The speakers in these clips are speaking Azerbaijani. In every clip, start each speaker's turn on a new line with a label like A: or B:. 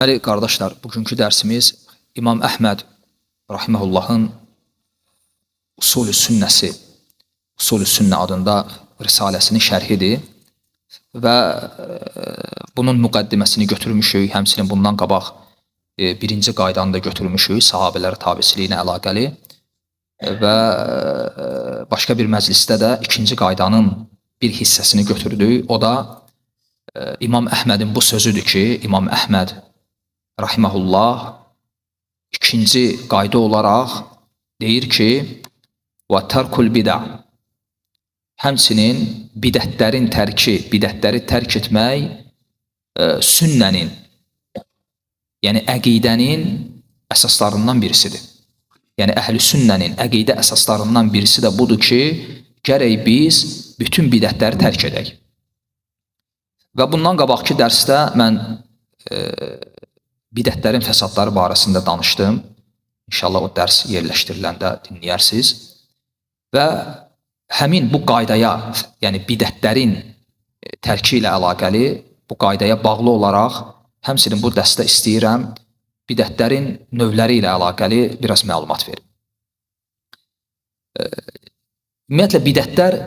A: Bəli, qardaşlar, bugünkü dərsimiz İmam Əhməd Rahiməhullahın Usul-ü Sünnəsi, Usul-ü Sünnə adında risaləsinin şərhidir və bunun müqəddiməsini götürmüşük, həmçinin bundan qabaq birinci qaydanı da götürmüşük, sahabələr tabiçiliyi ilə əlaqəli və başqa bir məclisdə də ikinci qaydanın bir hissəsini götürdük. O da İmam Əhmədin bu sözüdür ki, İmam Əhməd Rahiməhullah ikinci qayda olaraq deyir ki, və tərkul bidə, həmçinin bidətlərin tərki, bidətləri tərk etmək sünnənin, yəni əqidənin əsaslarından birisidir. Yəni əhl-i sünnənin əqidə əsaslarından birisi də budur ki, gərək biz bütün bidətləri tərk edək. Və bundan qabaqki dərsdə mən bidətlərin fəsadları barəsində danışdım. İnşallah o dərs yerləşdiriləndə dinləyərsiniz. Və həmin bu qaydaya, yəni bidətlərin tərki ilə əlaqəli bu qaydaya bağlı olaraq həmçinin bu dərsdə istəyirəm bidətlərin növləri ilə əlaqəli biraz məlumat verim. Ümumiyyətlə bidətlər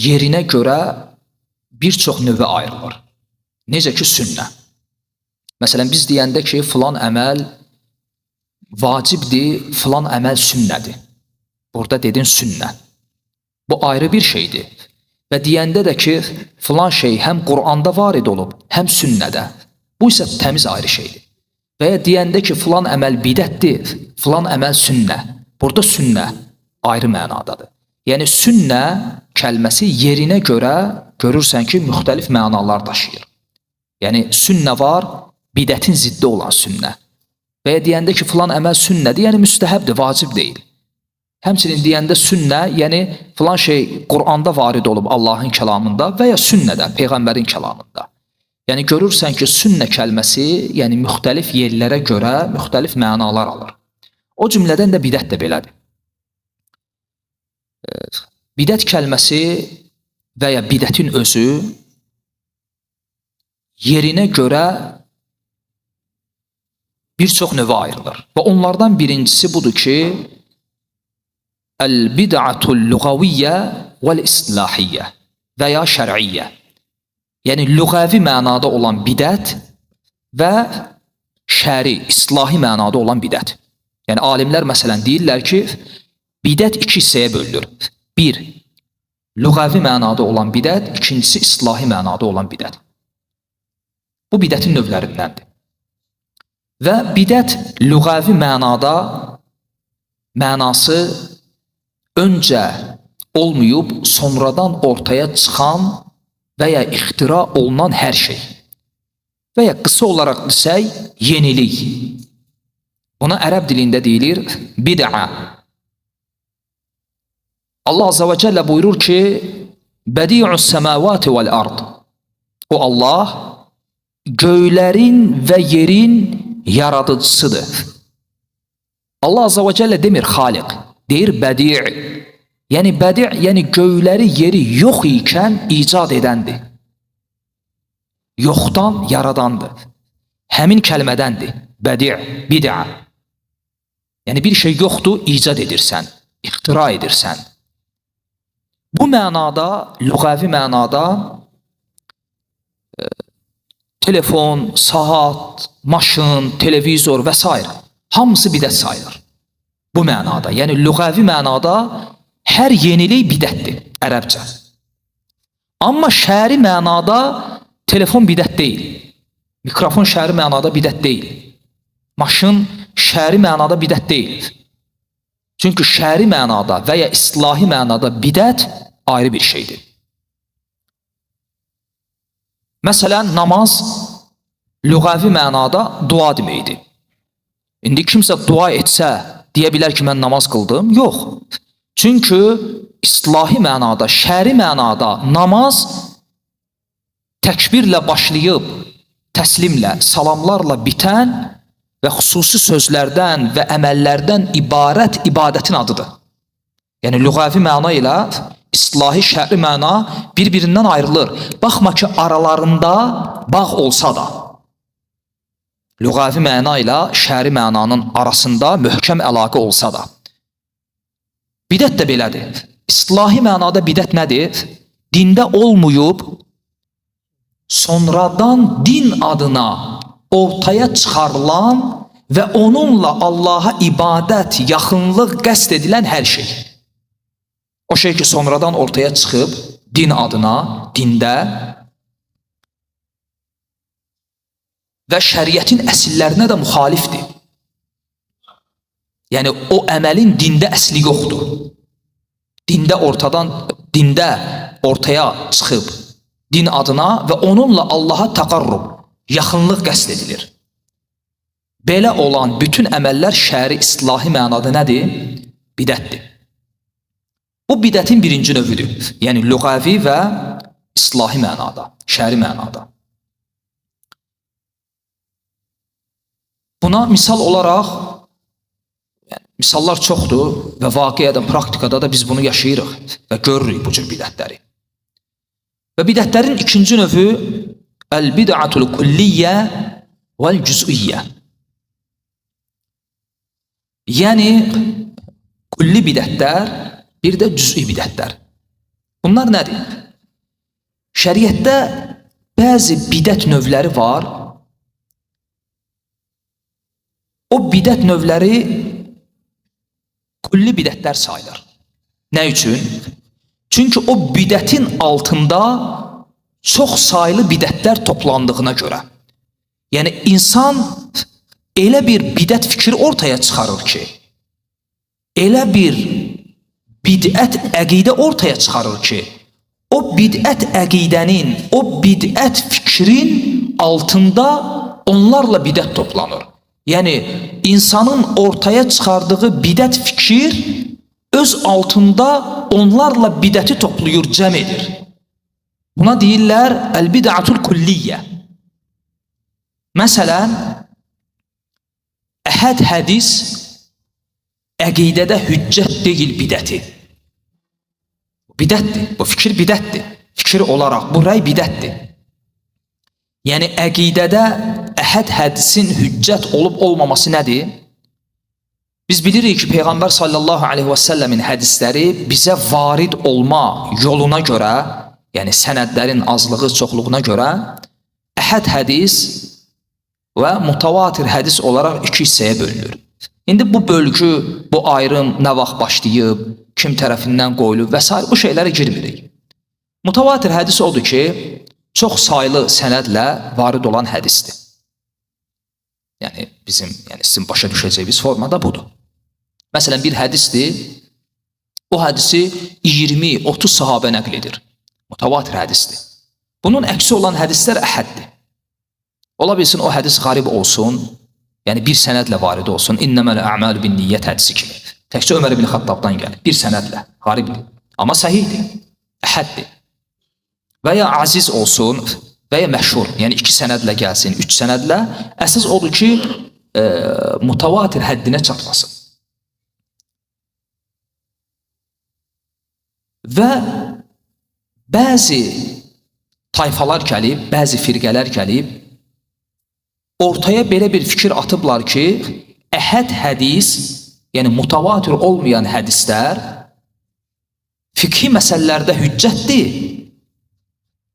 A: yerinə görə bir çox növə ayrılır. Necə ki sünnə. Məsələn, biz deyəndə ki, filan əməl vacibdir, filan əməl sünnədir. Burada dedin sünnə. Bu ayrı bir şeydir. Və deyəndə də ki, filan şey həm Qur'anda varid olub, həm sünnədə. Bu isə təmiz ayrı şeydir. Və ya deyəndə ki, filan əməl bidətdir, filan əməl sünnə. Burada sünnə ayrı mənadadır. Yəni sünnə kəlməsi yerinə görə görürsən ki, müxtəlif mənalar daşıyır. Yəni sünnə var, bidətin ziddi olan sünnə. Və ya deyəndə ki, filan əməl sünnədir, yəni müstəhəbdir, vacib deyil. Həmçinin deyəndə sünnə, yəni filan şey Qur'anda varid olub Allahın kəlamında və ya sünnədə, Peyğəmbərin kəlamında. Yəni görürsən ki, sünnə kəlməsi, yəni müxtəlif yerlərə görə müxtəlif mənalar alır. O cümlədən də bidət də belədir. Bidət kəlməsi və ya bidətin özü yerinə görə bir çox növə ayrılır. Və onlardan birincisi budur ki, əl-bid'atul lüğaviyyə vəl-islahiyyə və ya şər'iyyə. Yəni lüğəvi mənada olan bidət və şəri, islahi mənada olan bidət. Yəni alimlər məsələn deyirlər ki, bidət iki hissəyə bölünür. Bir, lüğəvi mənada olan bidət, ikincisi islahi mənada olan bidət. Bu bidətin növlərindəndir. Və bidət lüğəvi mənada mənası öncə olmayıb, sonradan ortaya çıxan və ya ixtira olunan hər şey. Və ya qısa olaraq desək, yenilik. Buna ərəb dilində deyilir bid'a. Allah Azze ve Celle buyurur ki, Bədi'us səmavati vəl-ard. O Allah göylərin və yerin yaradıcısıdır. Allah Azze ve Celle demir xaliq, deyir bədi'. Yəni bədi', yəni göyləri, yeri yox ikən icad edəndir. Yoxdan yaradandır. Həmin kəlmədəndir. Bədi', bid'a. Yəni bir şey yoxdur, icad edirsən, ixtira edirsən. Bu mənada, lüğəvi mənada telefon, saat, maşın, televizor və s. hamısı bidət sayılır. Bu mənada, yəni lüğəvi mənada hər yenilik bidətdir, ərəbcə. Amma şəri mənada telefon bidət deyil. Mikrofon şəri mənada bidət deyil. Maşın şəri mənada bidət deyil. Çünki şəri mənada və ya islahi mənada bidət ayrı bir şeydir. Məsələn, namaz lüğəvi mənada dua deməkdir. İndi kimsə dua etsə, deyə bilər ki, mən namaz qıldım. Yox. Çünki islahi mənada, şəri mənada namaz təkbirlə başlayıb, təslimlə, salamlarla bitən və xüsusi sözlərdən və əməllərdən ibarət ibadətin adıdır. Yəni lüğəvi məna ilə islahi şəri məna bir-birindən ayrılır. Baxma ki, aralarında bağ olsa da. lüğavi məna ilə şəri mənanın arasında möhkəm əlaqə olsa da. Bidət də belədir. İstilahi mənada bidət nədir? Dində olmayıb, sonradan din adına ortaya çıxarılan və onunla Allaha ibadət, yaxınlıq qəsd edilən hər şey. O şey ki, sonradan ortaya çıxıb, din adına, dində və şəriətin əsillərinə də müxalifdir. Yəni, o əməlin dində əsli yoxdur. Dində ortaya çıxıb, din adına və onunla Allaha təqarrub, yaxınlıq qəsd edilir. Belə olan bütün əməllər şəri istilahi mənada nədir? Bidətdir. Bu bidətin birinci növüdür. Yəni, lüğavi və istilahi mənada, şəri mənada. Buna misal olaraq, misallar çoxdur və vaqiədə, praktikada da biz bunu yaşayırıq və görürük bu cür bidətləri. Və bidətlərin ikinci növü əl-bid'atul kulliyyə vəl-cüz'iyyə. Yəni, kulli bidətlər, bir də cüz'i bidətlər. Bunlar nədir? Şəriətdə bəzi bidət növləri var. O bidət növləri kulli bidətlər sayılır. Nə üçün? Çünki o bidətin altında çox saylı bidətlər toplandığına görə. Yəni, insan elə bir bidət fikri ortaya çıxarır ki, elə bir bidət əqidə ortaya çıxarır ki, o bidət əqidənin, o bidət fikrin altında onlarla bidət toplanır. Yəni, insanın ortaya çıxardığı bidət fikir öz altında onlarla bidəti toplayır, cəm edir. Buna deyirlər əl-bid'atul kulliyyə. Məsələn, əhəd hədis əqidədə hüccət deyil bidəti. Bidətdir, bu fikir bidətdir. Fikir olaraq, bu rəy bidətdir. Yəni, əqidədə əhəd hədisin hüccət olub olmaması nədir? Biz bilirik ki, Peyğəmbər sallallahu aleyhi və səlləmin hədisləri bizə varid olma yoluna görə, yəni sənədlərin azlığı, çoxluğuna görə əhəd hədis və mutavatir hədis olaraq iki hissəyə bölünür. İndi bu bölgü, bu ayrım nə vaxt başlayıb, kim tərəfindən qoyulub və s. bu şeylərə girmirik. Mutavatir hədis odur ki, çox saylı sənədlə varid olan hədisdir. Yəni, sizin başa düşəcəyiniz formada budur. Məsələn, bir hədisdir, o hədisi 20-30 sahabə nəql edir. Mutavatir hədisdir. Bunun əksi olan hədislər əhəddir. Ola bilsin, o hədis qarib olsun, yəni bir sənədlə varid olsun, innəməl ə'məl bin niyyət hədisi kimi. Təkcə Ömər ibn Xattabdan gəlir, bir sənədlə, qaribdir. Amma səhihdir, əhəddir. Və ya aziz olsun, və ya məşhur, yəni 2 sənədlə gəlsin, 3 sənədlə, əsas odur ki, mutavatir həddinə çatmasın. Və bəzi tayfalar gəlib, bəzi firqələr gəlib, ortaya belə bir fikir atıblar ki, əhəd hədis, yəni mutavatir olmayan hədislər, fiqhi məsələlərdə hüccətdir,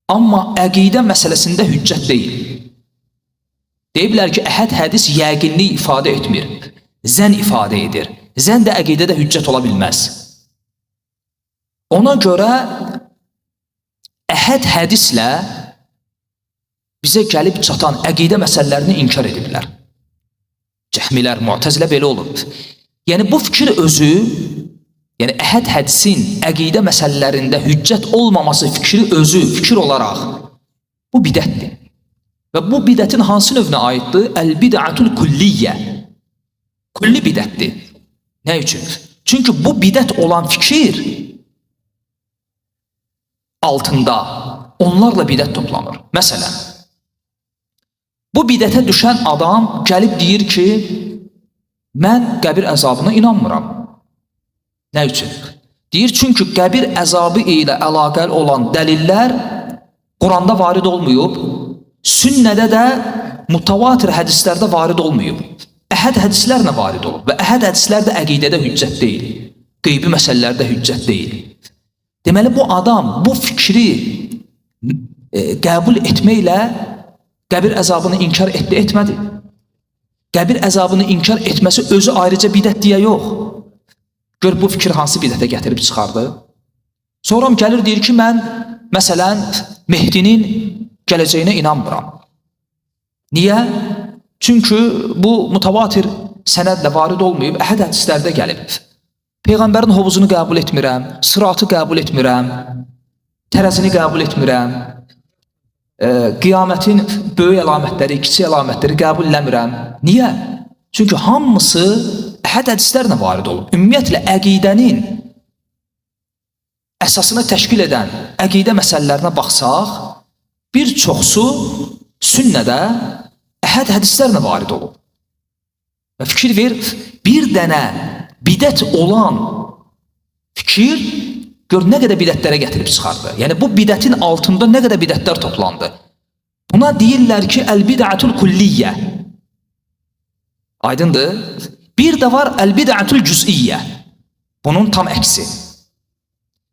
A: amma əqidə məsələsində hüccət deyil. Deyiblər ki, əhəd hədis yəqinlik ifadə etmir, zən ifadə edir. Zən də əqidədə hüccət ola bilməz. Ona görə əhəd hədislə bizə gəlib çatan əqidə məsələlərini inkar ediblər. Cəhmilər, Mu'təzilə belə olur. Yəni bu fikir özü, yəni əhəd hədisin əqidə məsələlərində hüccət olmaması fikri özü, fikir olaraq bu bidətdir. Və bu bidətin hansı növünə aiddir? Əl-bid'atul kulliyyə. Kulli bidətdir. Nə üçün? Çünki bu bidət olan fikir altında onlarla bidət toplanır. Məsələn, bu bidətə düşən adam gəlib deyir ki, mən qəbir əzabına inanmıram. Nə üçün? Deyir, çünki qəbir əzabı ilə əlaqəli olan dəlillər Quranda varid olmayıb, sünnədə də mutavatir hədislərdə varid olmayıb. Əhəd hədislərlə varid olub və əhəd hədislər də əqidədə hüccət deyil. Qeybi məsələlərdə hüccət deyil. Deməli, bu adam bu fikri qəbul etməklə qəbir əzabını inkar etdi, etmədi. Qəbir əzabını inkar etməsi özü ayrıca bidət deyə yox. Gör, bu fikir hansı bidətə gətirib çıxardı? Sonra gəlir, deyir ki, mən, məsələn, Mehdinin gələcəyinə inanmıram. Niyə? Çünki bu mutavatir sənədlə varid olmayıb, əhəd hədislərdə gəlib. Peyğəmbərin hovuzunu qəbul etmirəm, sıratı qəbul etmirəm, tərəzini qəbul etmirəm, qiyamətin böyük əlamətləri, kiçik əlamətləri qəbul eləmirəm. Niyə? Çünki hamısı əhəd hədislərlə varid olub. Ümumiyyətlə, əqidənin əsasını təşkil edən əqidə məsələlərinə baxsaq, bir çoxsu sünnədə əhəd hədislərlə varid olub. Və fikir ver, bir dənə bidət olan fikir, gör nə qədər bidətlərə gətirib çıxardı. Yəni, bu bidətin altında nə qədər bidətlər toplandı. Buna deyirlər ki, əl-bidətul kulliyyə. Aydındır? Bir də var əl-bidətul cüz'iyyə. Bunun tam əksi.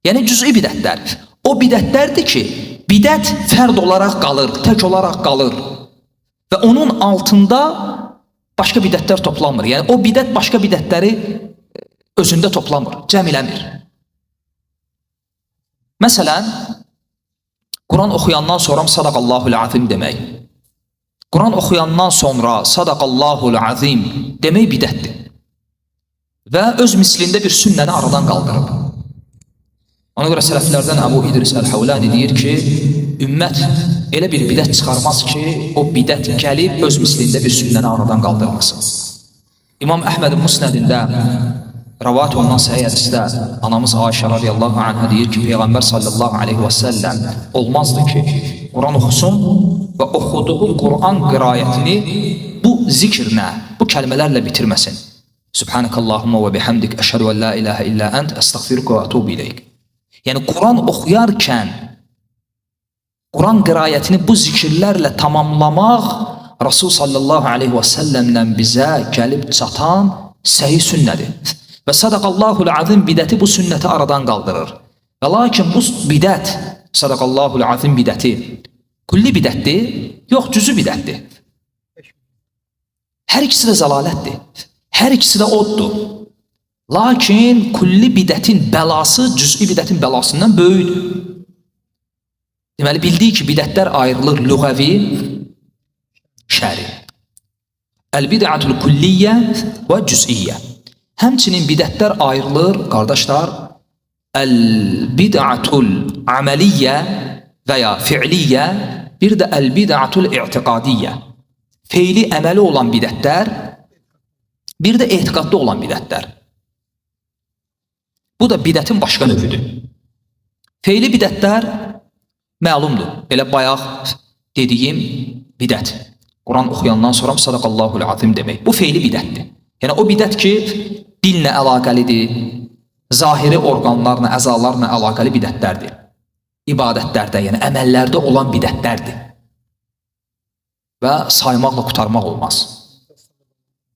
A: Yəni, cüz'i bidətlər. O bidətlərdir ki, bidət fərd olaraq qalır, tək olaraq qalır. Və onun altında başqa bidətlər toplanmır. Yəni, o bidət başqa bidətləri özündə toplamır, cəm eləmir. Məsələn, Quran oxuyandan sonra sadaqallahul azim demək. Quran oxuyandan sonra sadaqallahul azim demək bidətdir. Və öz mislində bir sünnəni aradan qaldırıb. Ona görə sələflərdən Əbu İdris Əl-Havlani deyir ki, ümmət elə bir bidət çıxarmaz ki, o bidət gəlib öz mislində bir sünnəni aradan qaldırmasın. İmam Əhmədin Musnədində rəvat olunan səhih hədisdə anamız Ayşə radiyallahu anhə deyir ki, Peyğəmbər sallallahu aleyhi və səlləm olmazdı ki, Quran oxusun və oxuduğu Quran qirayətini bu zikirlə, bu kəlmələrlə bitirməsin. Subhanəkallahumma və bihamdik, əşhədu ən la ilahə illə ənt, əstəğfiruka və ətubu ileyk. Yəni, Quran oxuyarkən Quran qirayətini bu zikirlərlə tamamlamaq Rasul sallallahu aleyhi və səlləmlə bizə gəlib çatan səhih sünnədir. Və sadaqallahul azim bidəti bu sünnəti aradan qaldırır. Və lakin bu bidət, sadaqallahul azim bidəti kulli bidətdir, yox, cüzü bidətdir. Hər ikisi də zəlalətdir. Hər ikisi də oddur. Lakin kulli bidətin bəlası cüz'i bidətin bəlasından böyüdür. Deməli, bildik ki, bidətlər ayrılır lüğəvi, şəri. Əl-bidətul kulliyyə və cüz'iyyə. Həmçinin bidətlər ayrılır, qardaşlar, əl-bidətul əməliyyə və ya fi'liyyə, bir də əl-bidətul i'tiqadiyyə. Feyli əməli olan bidətlər, bir də etiqadlı olan bidətlər. Bu da bidətin başqa növüdür. Feyli bidətlər məlumdur. Belə bayaq dediyim bidət. Quran oxuyandan sonra sadaqallahul azim demək. Bu feyli bidətdir. Yəni, o bidət ki, dillə əlaqəlidir, zahiri orqanlarla, əzalarla əlaqəli bidətlərdir. İbadətlərdə, yəni əməllərdə olan bidətlərdir. Və saymaqla qutarmaq olmaz.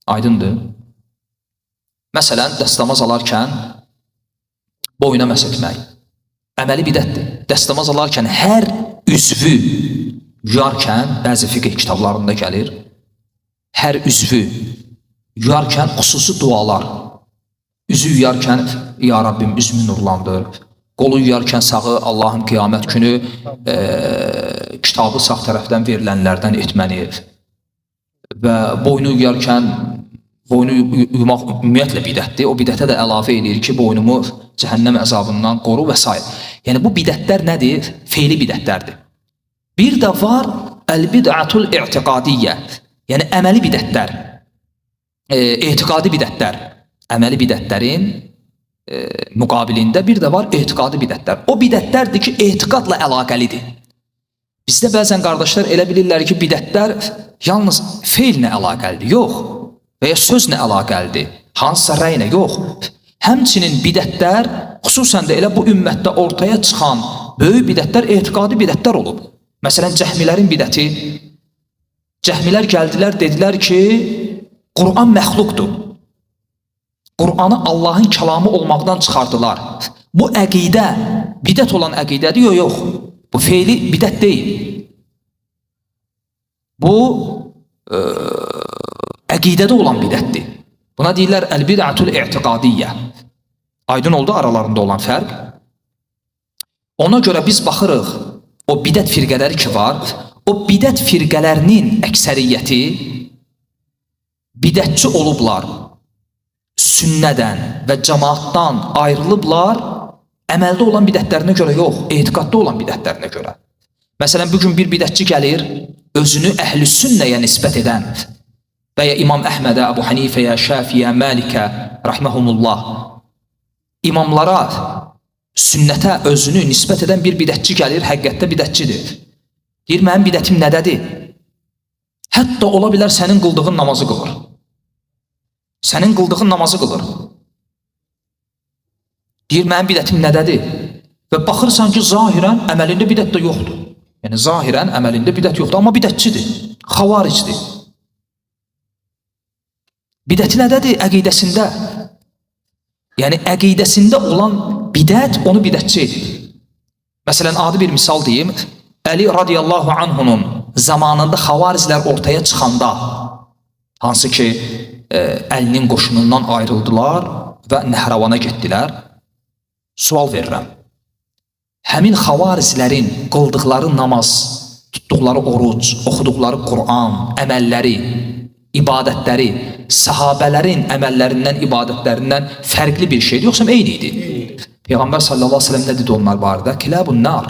A: Aydındır. Məsələn, dəstəmaz alarkən boyuna məs etmək. Əməli bidətdir. Dəstəmaz alarkən hər üzvü yuyarkən, bəzi fiqh kitablarında gəlir, hər üzvü yuyarkən xüsusi dualar. Üzü yuyarkən, ya Rabbim üzümü nurlandır. Qolu yuyarkən sağı Allahın qiyamət günü kitabı sağ tərəfdən verilənlərdən etməni və boynu yuyarkən, boynu yuymaq ümumiyyətlə bidətdir. O bidətə də əlavə edir ki, boynumu cəhənnəm əzabından qoru və s. Yəni, bu bidətlər nədir? Feyli bidətlərdir. Bir də var əl-bidətul i'tiqadiyyə, yəni əməli bidətlər, etiqadi bidətlər. Əməli bidətlərin müqabilində bir də var etiqadi bidətlər. O bidətlərdir ki, etiqadla əlaqəlidir. Bizdə bəzən qardaşlar elə bilirlər ki, bidətlər yalnız feillə əlaqəlidir. Yox. Və ya sözlə əlaqəlidir. Hansısa rəylə. Yox. Həmçinin bidətlər, xüsusən də elə bu ümmətdə ortaya çıxan böyük bidətlər etiqadi bidətlər olub. Məsələn, cəhmilərin bidəti, Cəhmilər gəldilər, dedilər ki, Qur'an məxluqdur. Qur'anı Allahın kəlamı olmaqdan çıxardılar. Bu əqidə, bidət olan əqidədir, yox. Bu feili bidət deyil. Bu əqidədə olan bidətdir. Buna deyirlər əl-bid'atul i'tiqadiyyə. Aydın oldu aralarında olan fərq. Ona görə biz baxırıq, o bidət firqələri ki var, o bidət firqələrinin əksəriyyəti bidətçi olublar, sünnədən və cəmaatdan ayrılıblar, əməldə olan bidətlərinə görə yox, etiqadda olan bidətlərinə görə. Məsələn, bugün bir bidətçi gəlir, özünü əhl-i sünnəyə nisbət edən və ya İmam Əhmədə, Əbu Hanifəyə, Şəfiyə, Məlikə, rəhməhumullah, imamlara, sünnətə özünü nisbət edən bir bidətçi gəlir, həqiqətdə bidətçidir. Deyir, mənim bidətim nədədir? Hətta ola bilər sənin qıldığın namazı qılır. Sənin qıldığın namazı qılır. Deyir, mənim bidətim nədədir? Və baxırsan ki, zahirən əməlində bidət də yoxdur. Yəni, zahirən əməlində bidət yoxdur, amma bidətçidir, xavaricdir. Bidəti nədədir? Əqidəsində. Yəni, əqidəsində olan bidət onu bidətçi edir. Məsələn, adi bir misal deyim, Əli radiyallahu anhunun zamanında xavariclər ortaya çıxanda, hansı ki, Əlinin qoşunundan ayrıldılar və Nəhravana getdilər, sual verirəm. Həmin xavariclərin qıldıqları namaz, tutduqları oruc, oxuduqları Qur'an, əməlləri, ibadətləri, sahabələrin əməllərindən, ibadətlərindən fərqli bir şeydir, yoxsa eyni idi? Peyğəmbər sallallahu aleyhi ve sellem nə dedi onlar barədə? Kilabun nar,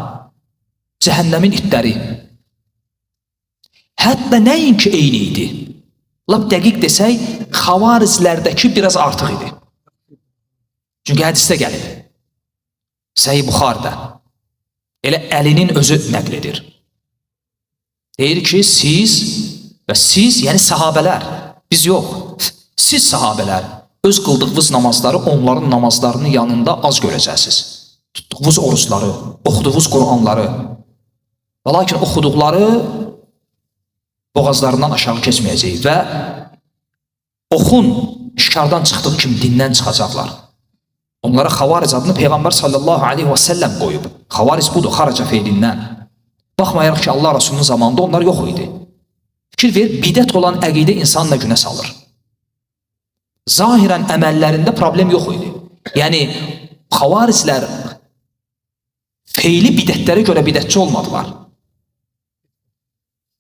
A: cəhənnəmin itləri. Hətta nəinki eyni idi? Lap dəqiq desək, xavariclərdəki biraz artıq idi. Çünki hədisdə gəlib. Səhih Buxarda. Elə Əlinin özü nəql edir. Deyir ki, siz, yəni sahabələr, biz yox, siz sahabələr, öz qıldığınız namazları onların namazlarının yanında az görəcəksiniz. Tutduğunuz oruçları, oxuduğunuz Qur'anları. Və lakin oxuduqları boğazlarından aşağı keçməyəcək və oxun işkardan çıxdığı kimi dindən çıxacaqlar. Onlara xavaric adını Peyğəmbər sallallahu aleyhi və səlləm qoyub. Xavaric budur, xaraca feilindən. Baxmayaraq ki, Allah Rasulunun zamanında onlar yox idi. Fikir ver, bidət olan əqidə insanı nə günə salır. Zahirən əməllərində problem yox idi. Yəni, xavariclər feili bidətlərə görə bidətçi olmadılar.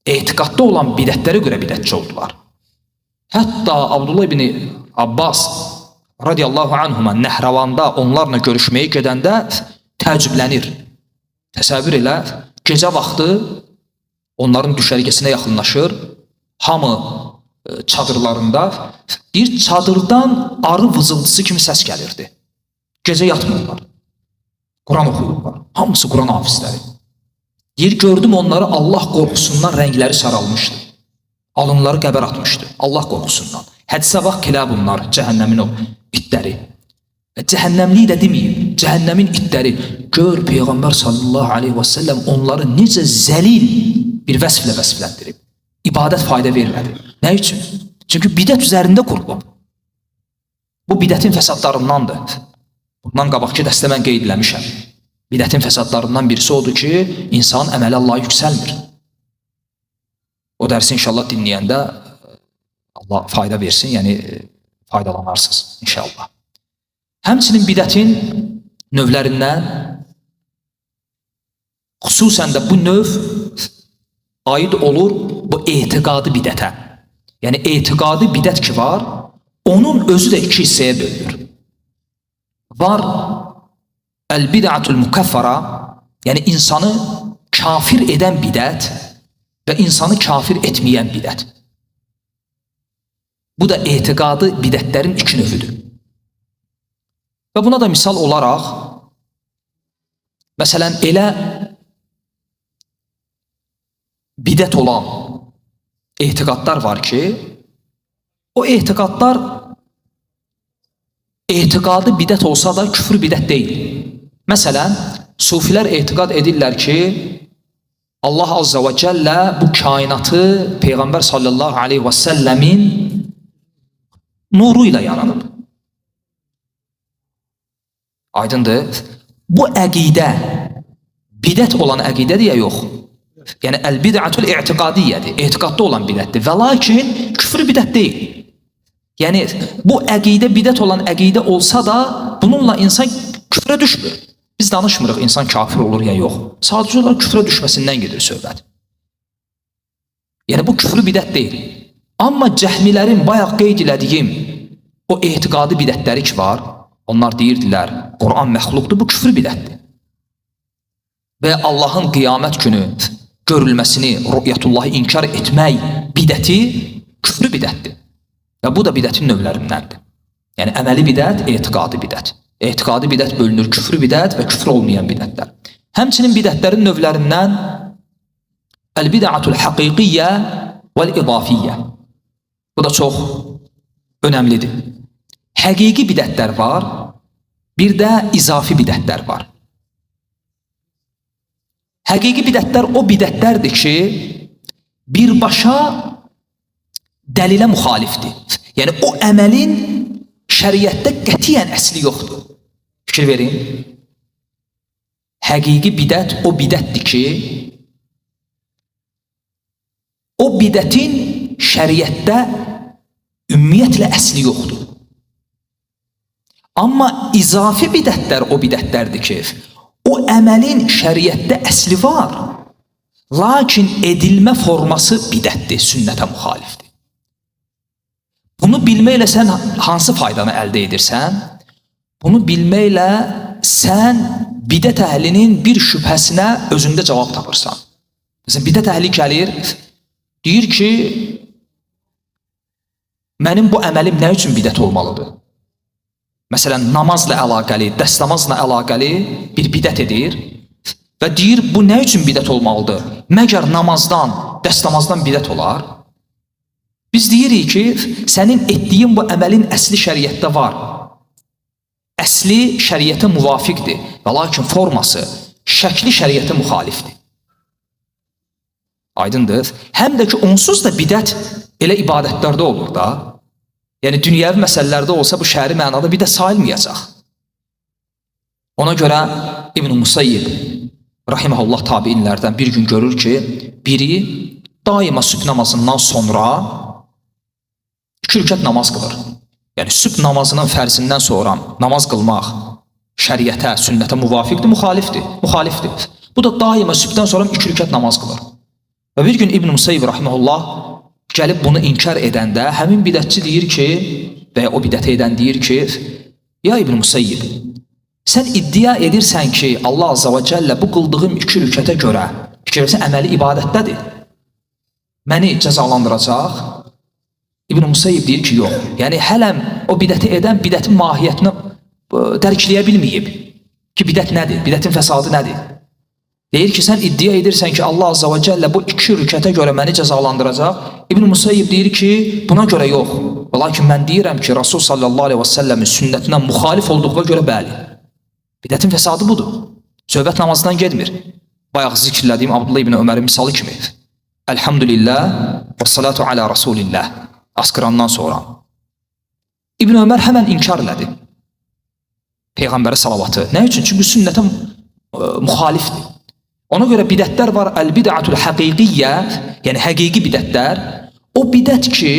A: Etiqadda olan bidətlərə görə bidətçi oldular. Hətta Abdullah ibn Abbas radiyallahu anhuma Nəhravanda onlarla görüşməyə gedəndə təəccüblənir. Təsəvvür elə, gecə vaxtı onların düşərgəsinə yaxınlaşır, hamı çadırlarında, bir çadırdan arı vızıltısı kimi səs gəlirdi. Gecə yatmırlar, Quran oxuyurlar, hamısı Quran hafizləri. Yer gördüm onları Allah qorxusundan rəngləri saralmışdı. Alınları qəbər atmışdı, Allah qorxusundan. Hədisə bax, kilə bunlar, cəhənnəmin o itləri. Cəhənnəmliyi də deməyib, cəhənnəmin itləri. Gör, Peyğəmbər sallallahu aleyhi və səlləm onları necə zəlil bir vəsflə vəsfləndirib. İbadət fayda vermədi. Nə üçün? Çünki bidət üzərində qurulub. Bu bidətin fəsadlarındandır. Bundan qabaqki dəstə mən qeyd eləmişəm. Bidətin fəsadlarından birisi odur ki, insan əməli Allah'a yüksəlmir. O dərsi inşallah dinləyəndə Allah fayda versin, yəni faydalanarsınız inşallah. Həmçinin bidətin növlərindən, xüsusən də bu növ aid olur bu etiqadi bidətə. Yəni etiqadi bidət ki var, onun özü də iki hissəyə bölünür. Var əl-bid'atul mukaffara, yəni insanı kafir edən bidət və insanı kafir etməyən bidət. Bu da etiqadı bidətlərin iki növüdür. Və buna da misal olaraq, məsələn, elə bidət olan etiqadlar var ki, o etiqadlar etiqadı bidət olsa da küfür bidət deyil. Məsələn, sufilər etiqad edirlər ki, Allah Azza və Cəllə bu kainatı Peyğəmbər sallallahu aleyhi və səlləmin nuru ilə yaranıb. Aydındır? Bu əqidə bidət olan əqidədir ya yox? Yəni əl-bid'atul i'tiqadiyyədir, etiqadda olan bidətdir və lakin küfrü bidət deyil. Yəni bu əqidə bidət olan əqidə olsa da bununla insan küfrə düşmür. Biz danışmırıq insan kafir olur ya yox. Sadəcə olaraq küfrə düşməsindən gedir söhbət. Yəni bu küfrü bidət deyil. Amma cəhmilərin bayaq qeyd elədiyim o etiqadi bidətləri ki var, onlar deyirdilər Quran məxluqdur, bu küfrü bidətdir. Və Allahın qiyamət günü görülməsini, rü'yətullahı inkar etmək bidəti küfrü bidətdir. Və bu da bidətin növlərindəndir. Yəni əməli bidət, etiqadi bidət. Etiqadi bidət bölünür küfrü bidət və küfr olmayan bidətlər. Həmçinin bidətlərin növlərindən əl-bid'atul haqiqiyyə vəl-idafiyyə. Bu da çox önəmlidir. Həqiqi bidətlər var, bir də izafi bidətlər var. Həqiqi bidətlər o bidətlərdir ki, birbaşa dəlilə müxalifdir. Yəni o əməlin şəriətdə qətiyyən əsli yoxdur. Fikir verin. Həqiqi bidət o bidətdir ki, o bidətin şəriətdə ümumiyyətlə əsli yoxdur. Amma izafi bidətlər o bidətlərdir ki, o əməlin şəriətdə əsli var, lakin edilmə forması bidətdir, sünnətə müxalifdir. Bunu bilməklə sən hansı faydanı əldə edirsən? Bunu bilməklə sən bidət əhlinin bir şübhəsinə özündə cavab tapırsan. Məsələn, bidət əhli gəlir, deyir ki, mənim bu əməlim nə üçün bidət olmalıdır? Məsələn, namazla əlaqəli, dəstəmazla əlaqəli bir bidət edir və deyir, bu nə üçün bidət olmalıdır? Məgər namazdan, dəstəmazdan bidət olar? Biz deyirik ki, sənin etdiyin bu əməlin əsli şəriətdə var. Əsli şəriətə müvafiqdir və lakin forması, şəkli şəriətə müxalifdir. Aydındır? Həm də ki, onsuz da bidət elə ibadətlərdə olur da. Yəni, dünyəvi məsələlərdə olsa bu şəri mənada bidət sayılmayacaq. Ona görə İbn-i Musayyib, rahiməhullah tabiinlərdən bir gün görür ki, biri daima sübh namazından sonra 2 rükət namaz qılır. Yəni, sübh namazının fərzindən sonra namaz qılmaq şəriətə, sünnətə müvafiqdir, müxalifdir. Bu da daima sübhdən sonra 2 rükət namaz qılır. Və bir gün İbn-i Musayyib, rahiməhullah, gəlib bunu inkar edəndə, həmin bidətçi deyir ki, və ya o bidəti edən deyir ki, ya İbn-i Musayyib, sən iddia edirsən ki, Allah Azza və Cəllə bu qıldığım 2 rükətə görə, fikirləsən, əməli ibadətdədir, məni cəzalandıracaq. İbn-i Musayyib deyir ki, yox. Yəni, hələm o bidəti edən bidətin mahiyyətini dərkləyə bilməyib ki, bidət nədir, bidətin fəsadı nədir? Deyir ki, sən iddia edirsən ki, Allah Azza və Cəllə bu 2 rükətə görə məni cəzalandıracaq. İbn-i Musayyib deyir ki, buna görə yox. Lakin mən deyirəm ki, Rasul sallallahu aleyhi və səlləmin sünnətindən müxalif olduğuna görə bəli. Bidətin fəsadı budur. Söhbət namazdan gedmir. Bayaq zikirlədiyim Abdullah ibn Ömərin misalı kimi. Elhamdülillah və salatu alə Rasulillah. Askırandan sonra. İbn Ömər həmən inkar elədi. Peyğəmbərə salavatı. Nə üçün? Çünki sünnətə müxalifdir. Ona görə bidətlər var, əl-bid'atul haqiqiyyə, yəni həqiqi bidətlər. O bidət ki,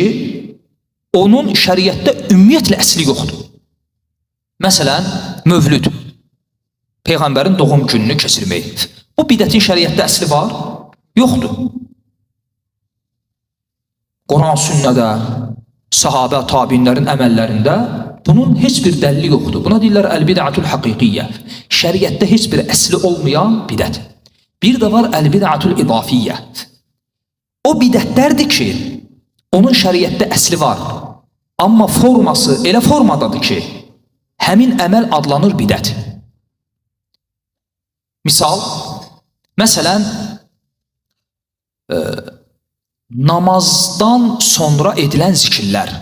A: onun şəriətdə ümumiyyətlə əsli yoxdur. Məsələn, mövlüd, Peyğəmbərin doğum gününü keçirmək. Bu bidətin şəriətdə əsli var? Yoxdur. Quran, sünnədə, sahabə, tabiinlərin əməllərində bunun heç bir dəlili yoxdur. Buna deyirlər əl-bid'atul haqiqiyyə. Şəriətdə heç bir əsli olmayan bidət. Bir də var əl-bid'atul idafiyyə. O bidətlərdir ki, onun şəriətdə əsli var. Amma forması elə formadadır ki, həmin əməl adlanır bidət. Misal, məsələn, namazdan sonra edilən zikirlər.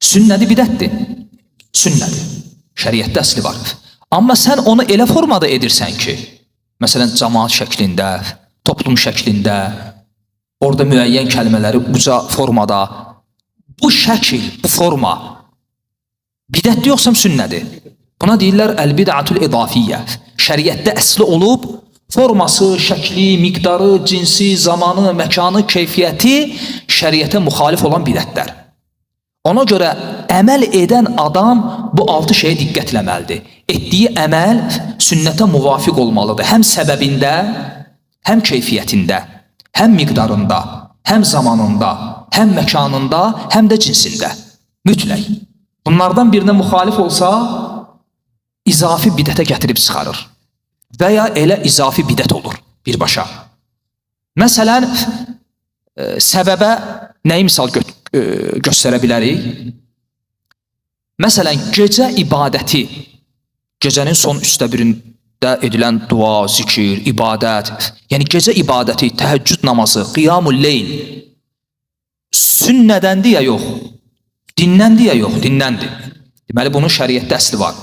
A: Sünnədir, bidətdir. Sünnədir. Şəriətdə əsli var. Amma sən onu elə formada edirsən ki, Məsələn, cəmaat şəklində, toplum şəklində, orada müəyyən kəlmələri uca formada. Bu şəkil, bu forma bidətdir yoxsa sünnədir? Buna deyirlər əl-bid'atul idafiyyə. Şəriətdə əsli olub, forması, şəkli, miqdarı, cinsi, zamanı, məkanı, keyfiyyəti şəriətə müxalif olan bidətlər. Ona görə əməl edən adam bu 6 şeyə diqqət eləməlidir. Etdiyi əməl sünnətə müvafiq olmalıdır. Həm səbəbində, həm keyfiyyətində, həm miqdarında, həm zamanında, həm məkanında, həm də cinsində. Mütləq. Bunlardan birinə müxalif olsa, izafi bidətə gətirib çıxarır. Və ya elə izafi bidət olur birbaşa. Məsələn, səbəbə nəyi misal göstərə bilərik? Məsələn, gecə ibadəti, gecənin son 1/3-də edilən dua, zikir, ibadət, yəni gecə ibadəti, təhəccüd namazı, qiyamul leyl, sünnədəndir ya yox, dinləndir ya yox, dinləndir. Deməli, bunun şəriətdə əsli var.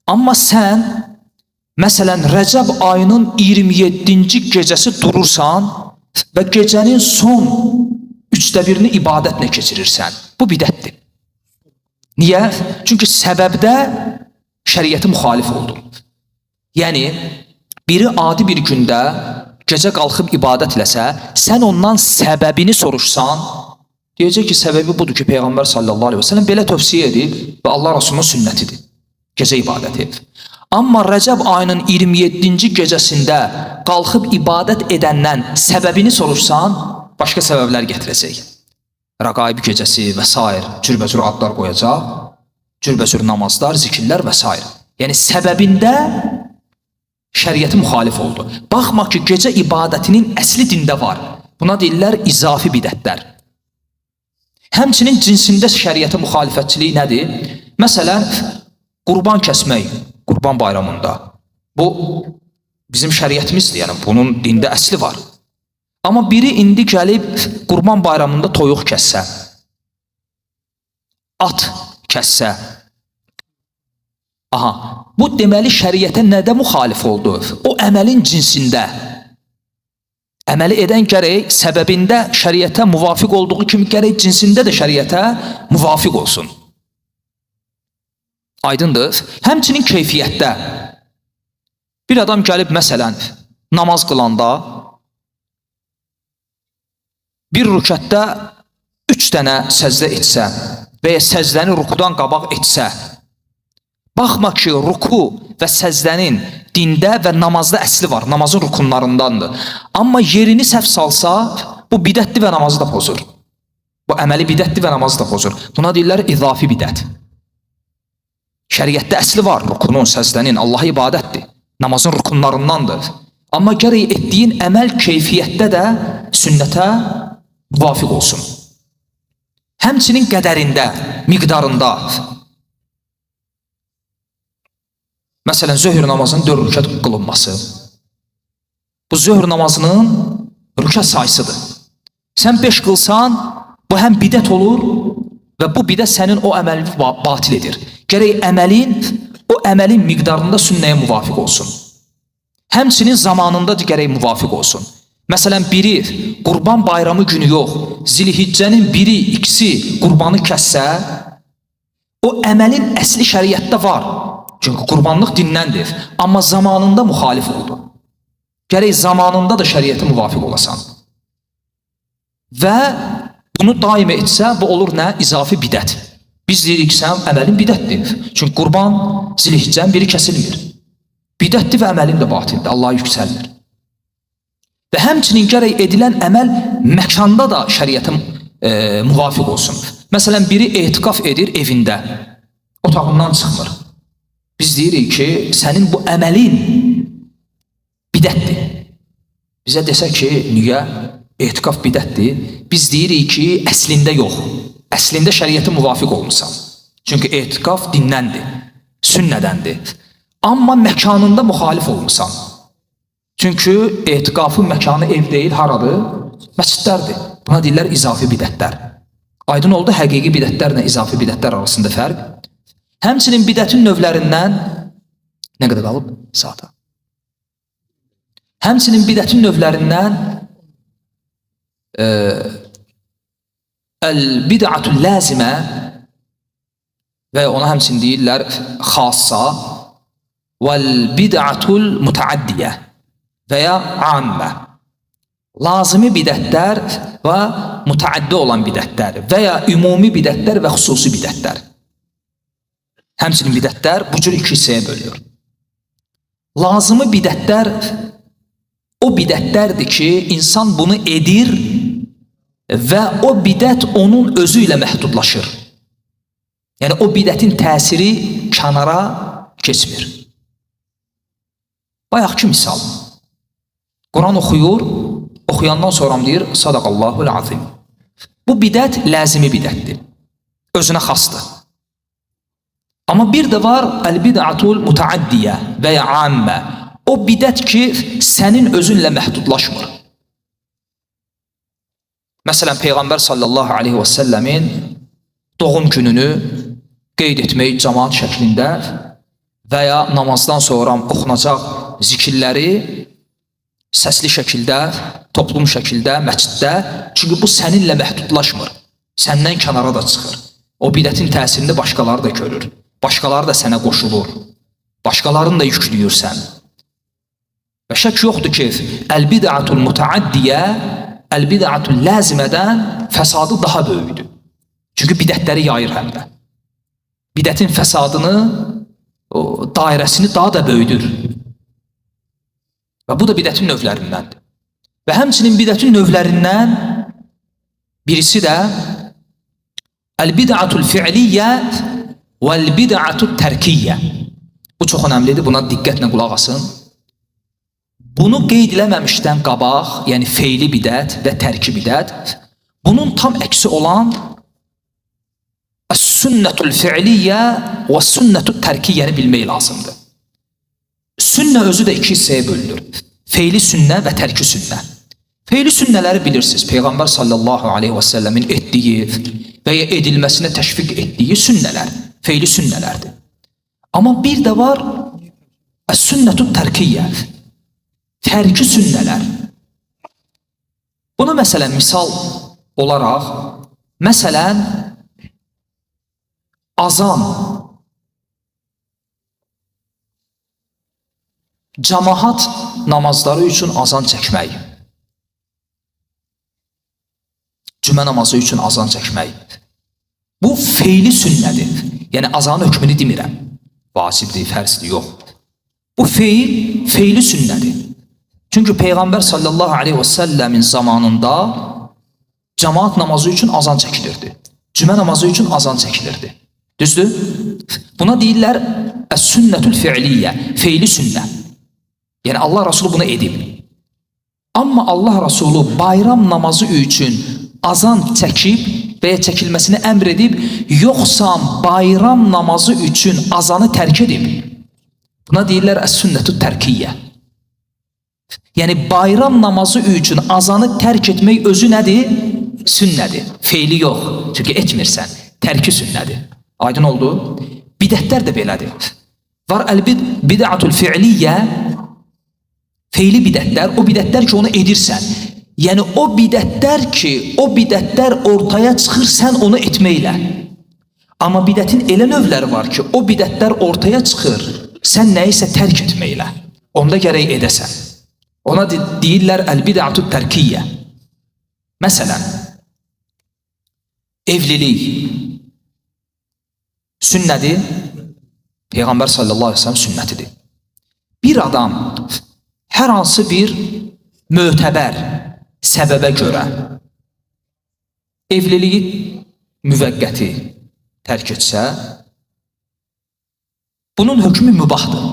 A: Amma sən, məsələn, Rəcəb ayının 27-ci gecəsi durursan və gecənin son 1/3-ni ibadətlə keçirirsən. Bu bidətdir. Niyə? Çünki səbəbdə şəriəti müxalif oldu. Yəni, biri adi bir gündə gecə qalxıb ibadət eləsə, sən ondan səbəbini soruşsan, deyəcək ki, səbəbi budur ki, Peyğəmbər sallallahu aleyhi ve sellem belə tövsiyə edib və Allah Rasulunun sünnətidir. Gecə ibadəti. Amma Rəcəb ayının 27-ci gecəsində qalxıb ibadət edəndən səbəbini soruşsan, başqa səbəblər gətirəcək. Rəqaib gecəsi və s. cürbəcür adlar qoyacaq, cürbəcür namazlar, zikirlər və s. Yəni, səbəbində şəriəti müxalif oldu. Baxma ki, gecə ibadətinin əsli dində var. Buna deyirlər izafi bidətlər. Həmçinin cinsində şəriətə müxalifətçiliyi nədir? Məsələn, qurban kəsmək, qurban bayramında. Bu, bizim şəriətimizdir, yəni bunun dində əsli var. Amma biri indi gəlib qurban bayramında toyuq kəssə, at kəssə, aha, bu deməli şəriətə nədə müxalif oldu? O əməlin cinsində. Əməli edən gərək səbəbində şəriətə müvafiq olduğu kimi gərək cinsində də şəriətə müvafiq olsun. Aydındır. Həmçinin keyfiyyətdə. Bir adam gəlib məsələn namaz qılanda bir rükətdə 3 dənə səcdə etsə və ya səcdəni rukudan qabaq etsə, baxma ki, ruku və səcdənin dində və namazda əsli var, namazın rukunlarındandır. Amma yerini səhv salsa, bu bidətdir və namazı da pozur. Bu əməli bidətdir və namazı da pozur. Buna deyirlər izafi bidət. Şəriətdə əsli var, rukunun, səcdənin, Allaha ibadətdir, namazın rukunlarındandır. Amma gərək etdiyin əməl keyfiyyətdə də sünnətə müvafiq olsun. Həmçinin qədərində, miqdarında. Məsələn, zöhr namazının 4 rükət qılınması. Bu zöhr namazının rükət sayısıdır. Sən 5 qılsan, bu həm bidət olur və bu bidət sənin o əməlini batil edir. Gərək o əməlin miqdarında sünnəyə müvafiq olsun. Həmçinin zamanında gərək müvafiq olsun. Məsələn, biri qurban bayramı günü yox, Zilhiccənin 1-i, 2-si qurbanı kəssə, o əməlin əsli şəriətdə var. Çünki qurbanlıq dinləndir. Amma zamanında müxalif oldu. Gərək zamanında da şəriətə müvafiq olasan. Və bunu daim etsə, bu olur nə? İzafi bidət. Biz deyirik ki, sən əməlin bidətdir. Çünki qurban Zilhiccənin 1-i kəsilmir. Bidətdir və əməlin də batildir. Allah yüksəlmir. Və həmçinin gərək edilən əməl məkanda da şəriətə müvafiq olsun. Məsələn, biri etiqaf edir evində, otağından çıxmır. Biz deyirik ki, sənin bu əməlin bidətdir. Bizə desək ki, niyə? Etiqaf bidətdir. Biz deyirik ki, əslində yox. Əslində şəriətə müvafiq olmuşsan. Çünki etiqaf dinləndir, sünnədəndir. Amma məkanında müxalif olmuşsan. Çünki etiqafın məkanı ev deyil, haradır? Məscidlərdir. Buna deyirlər izafi bidətlər. Aydın oldu həqiqi bidətlərlə izafi bidətlər arasında fərq. Həmçinin bidətin növlərindən nə qədər qalıb? Saata. Həmçinin bidətin növlərindən el-bid'atul lazimə və ona həmçinin deyirlər xassa vəl-bid'atul mutaaddiyə və ya ammə. Lazimi bidətlər və mutaaddi olan bidətlər və ya ümumi bidətlər və xüsusi bidətlər. Həmçinin bidətlər bu cür iki hissəyə bölünür. Lazımı bidətlər o bidətlərdir ki, insan bunu edir və o bidət onun özü ilə məhdudlaşır. Yəni o bidətin təsiri kənara keçmir. Bayaqki misal. Quran oxuyur, oxuyandan sonra deyir, sadaqallahul azim. Bu bidət ləzimi bidətdir. Özünə xasdır. Amma bir də var el-bid'atul mutaaddiyə və ya ammə. O bidət ki, sənin özünlə məhdudlaşmır. Məsələn, Peyğəmbər sallallahu aleyhi və səlləmin doğum gününü qeyd etmək cəmaat şəklində və ya namazdan sonra oxunacaq zikirləri səsli şəkildə, toplum şəkildə, məsciddə, çünki bu səninlə məhdudlaşmır, səndən kənara da çıxır. O bidətin təsirini başqaları da görür, başqaları da sənə qoşulur, başqalarını da yüklüyürsən. Və şək yoxdur ki, el-bid'atul mutaaddiyə, el-bid'atul lazimədən fəsadı daha böyükdür. Çünki bidətləri yayır həm də. Bidətin fəsadını, dairəsini daha da böyüdür. Və bu da bidətin növlərindəndir. Və həmçinin bidətin növlərindən birisi də el-bid'atul fi'liyyə vəl-bid'atul tərkiyyə. Bu çox önəmlidir, buna diqqətlə qulaq asın. Bunu qeyd eləməmişdən qabaq, yəni feili bidət və tərki bidət, bunun tam əksi olan sünnətul fi'liyyə və sünnətul tərkiyyəni bilmək lazımdır. Sünnə özü də iki hissəyə bölünür. Feili sünnə və tərki sünnə. Feili sünnələri bilirsiniz. Peyğəmbər sallallahu aleyhi və səlləmin etdiyi və ya edilməsinə təşviq etdiyi sünnələr, feili sünnələrdir. Amma bir də var sünnətul tərkiyyə, tərki sünnələr. Buna məsələn misal olaraq, məsələn azan, cəmaat namazları üçün azan çəkmək, cümə namazı üçün azan çəkmək. Bu feili sünnədir. Yəni azanın hökmünü demirəm. Vacibdir, fərzdir, yox. Bu feili sünnədir. Çünki Peyğəmbər sallallahu aleyhi və səlləmin zamanında cəmaat namazı üçün azan çəkilirdi. Cümə namazı üçün azan çəkilirdi. Düzdür? Buna deyirlər əs-sünnətül fi'liyyə, feili sünnə. Yəni Allah Rasulü bunu edib. Amma Allah Rasulü bayram namazı üçün azan çəkib və ya çəkilməsini əmr edib, yoxsa bayram namazı üçün azanı tərk edib. Buna deyirlər əs-sünnətül tərkiyyə. Yəni bayram namazı üçün azanı tərk etmək özü nədir? Sünnədir. Feili yox. Çünki etmirsən. Tərki sünnədir. Aydın oldu? Bidətlər də belədir. Var el-bid'atul fi'liyyə, feili bidətlər, o bidətlər ki onu edirsən. Yəni o bidətlər ortaya çıxır sən onu etməklə. Amma bidətin elə növləri var ki, o bidətlər ortaya çıxır sən nəyisə tərk etməklə. Onda gərək edəsən. Ona deyirlər el-bid'atul tərkiyyə. Məsələn, evlilik sünnədir, Peyğəmbər sallallahu aleyhi ve sellem sünnətidir. Bir adam hər hansı bir mötəbər səbəbə görə evliliyi müvəqqəti tərk etsə, bunun hökmü mübahdır.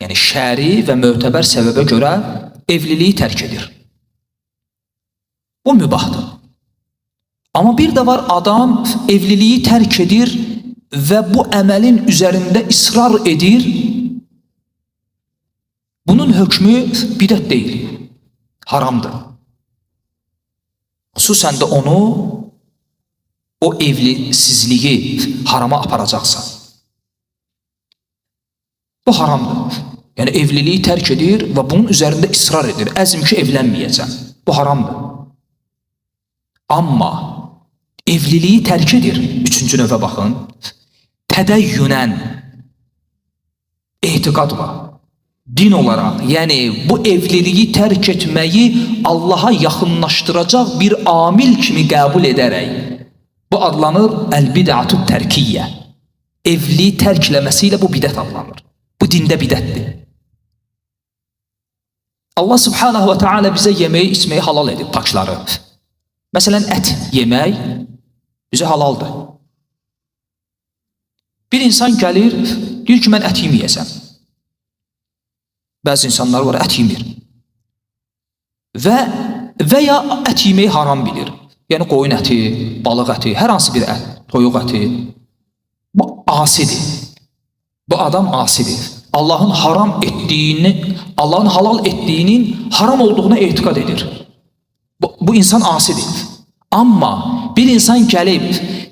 A: Yəni şəri və mötəbər səbəbə görə evliliyi tərk edir. Bu mübahdır. Amma bir də var adam evliliyi tərk edir və bu əməlin üzərində israr edir. Bunun hökmü bidət deyil, haramdır. Xüsusən də onu, o evlisizliyi harama aparacaqsan. Bu haramdır. Yəni evliliyi tərk edir və bunun üzərində israr edir. Əzm ki, evlənməyəcəm. Bu haramdır. Amma evliliyi tərk edir. Üçüncü növə baxın. Tədəyyünən etiqadla, din olaraq, yəni bu evliliyi tərk etməyi Allaha yaxınlaşdıracaq bir amil kimi qəbul edərək. Bu adlanır əl-bid'atu tərkiyyə. Evliliyi tərkləməsiyle bu bidət adlanır. Bu dində bidətdir. Allah subhanahu wa ta'ala bizə yeməyi, içməyi halal edib, pakları. Məsələn, ət yemək bizə halaldır. Bir insan gəlir, deyir ki, mən ət yeməyəcəm. Bəzi insanlar var, ət yemir. Və ya ət yeməyi haram bilir. Yəni qoyun əti, balıq əti, hər hansı bir ət, toyuq əti. Bu asidir. Bu adam asidir. Allah'ın haram ettiğini, Allah'ın halal ettiğinin haram olduğuna etiqad edir. Bu insan asidir. Amma bir insan gəlib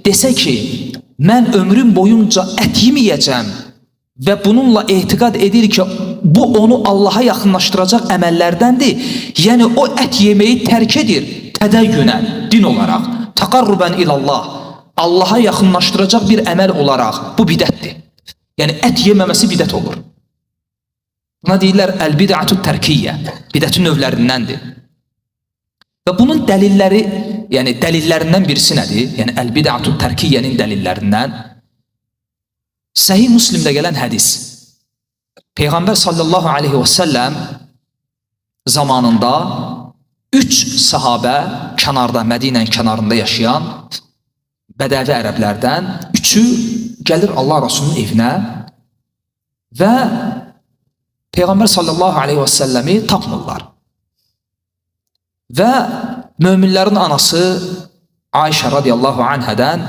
A: desə ki, mən ömrüm boyunca ət yeməyəcəm və bununla etiqad edir ki, bu onu Allaha yaxınlaşdıracaq əməllərdəndir. Yəni o ət yeməyi tərk edir tədəyyünən, din olaraq, taqarruban ilallah, Allaha yaxınlaşdıracaq bir əməl olaraq. Bu bidətdir. Yəni ət yeməməsi bidət olur. Buna deyirlər əl-bid'atu tərkiyyə. Bidətin növlərindəndir. Və bunun dəlilləri, yəni dəlillərindən birisi nədir? Yəni əl-bid'atu tərkiyyənin dəlillərindən Səhih Müslimdə gələn hədis. Peyğəmbər sallallahu aleyhi və səlləm zamanında 3 sahabə kənarda, Mədinənin kənarında yaşayan bədəvi ərəblərdən 3'ü gəlir Allah Rasulunun evinə və Peyğəmbər sallallahu aleyhi və səlləmi tapmırlar. Və möminlərin anası Ayşə radiyallahu anhədən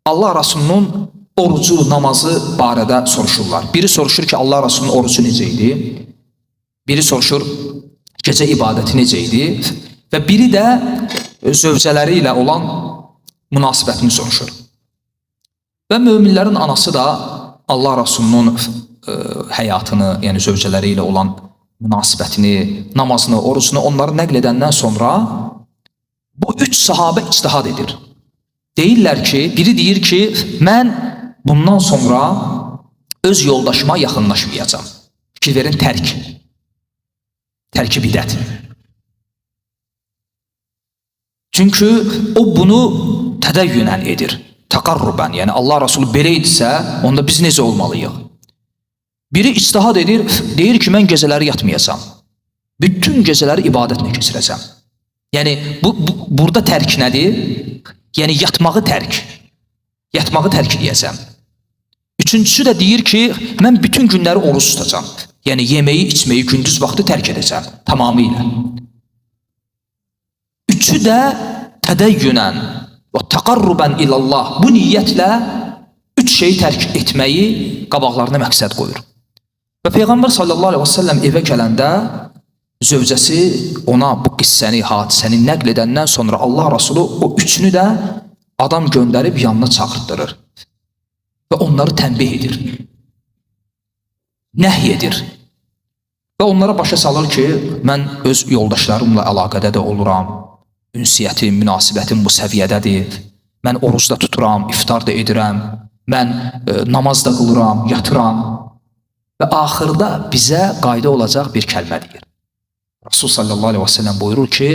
A: Allah Rasulunun orucu, namazı barədə soruşurlar. Biri soruşur ki, Allah Rasulunun orucu necə idi? Biri soruşur, gecə ibadəti necə idi? Və biri də zövcələri ilə olan münasibətini soruşur. Və möminlərin anası da Allah Rasulunun həyatını, yəni zövcələri ilə olan münasibətini, namazını, orucunu onları nəql edəndən sonra bu 3 sahabə ictihad edir. Deyirlər ki, biri deyir ki, mən bundan sonra öz yoldaşıma yaxınlaşmayacağam. Fikir verin, tərki bidət. Çünki o bunu tədəyyünən edir, taqarruban. Yəni Allah Rasulü belə idisə, onda biz necə olmalıyıq? Biri ictihad edir, deyir ki, mən gecələri yatmayacağam. Bütün gecələri ibadətlə keçirəcəm. Yəni burada tərk nədir? Yəni yatmağı tərk. Yatmağı tərk edəcəm. Üçüncüsü də deyir ki, mən bütün günləri oruç tutacağam. Yəni yeməyi, içməyi gündüz vaxtı tərk edəcəm tamamilə. Üçü də tədəyyünən və taqarruban ilallah, bu niyyətlə 3 şeyi tərk etməyi qabaqlarına məqsəd qoyur. Və Peyğəmbər sallallahu aleyhi və səlləm evə gələndə zövcəsi ona bu qissəni, hadisəni nəql edəndən sonra Allah Rasulü o 3'ünü də adam göndərib yanına çağırtdırır. Və onları tənbih edir. Nəhy edir. Və onlara başa salır ki, mən öz yoldaşlarımla əlaqədə də oluram. Ünsiyyətim, münasibətim bu səviyyədədir. Mən oruç da tuturam, iftar da edirəm. Mən namaz da qılıram, yatıram. Və axırda bizə qayda olacaq bir kəlmə deyir. Rasul sallallahu aleyhi və səlləm buyurur ki,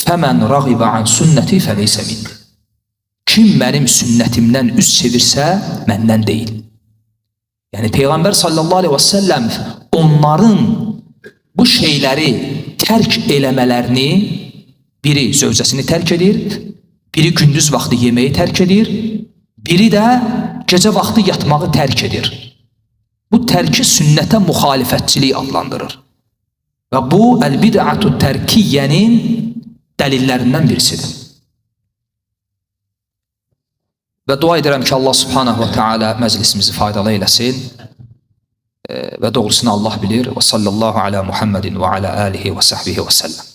A: فَمَنْ رَغِبَ عَنْ سُنَّتِ فَلَيْسَ مِنْ. Kim mənim sünnətimdən üz çevirsə, məndən deyil. Yəni Peyğəmbər sallallahu aleyhi və səlləm onların bu şeyləri tərk eləmələrini, biri zövcəsini tərk edir, biri gündüz vaxtı yeməyi tərk edir, biri də gecə vaxtı yatmağı tərk edir. Bu tərki sünnətə müxalifətçilik adlandırır. Və bu əl-bid'atu tərkiyyənin dəlillərindən birisidir. Və dua edirəm ki, Allah subhanahu wa ta'ala məclisimizi faydalı eləsin və doğrusunu Allah bilir. Və sallallahu ala Muhammedin və ala alihi və sahbihi və səlləm.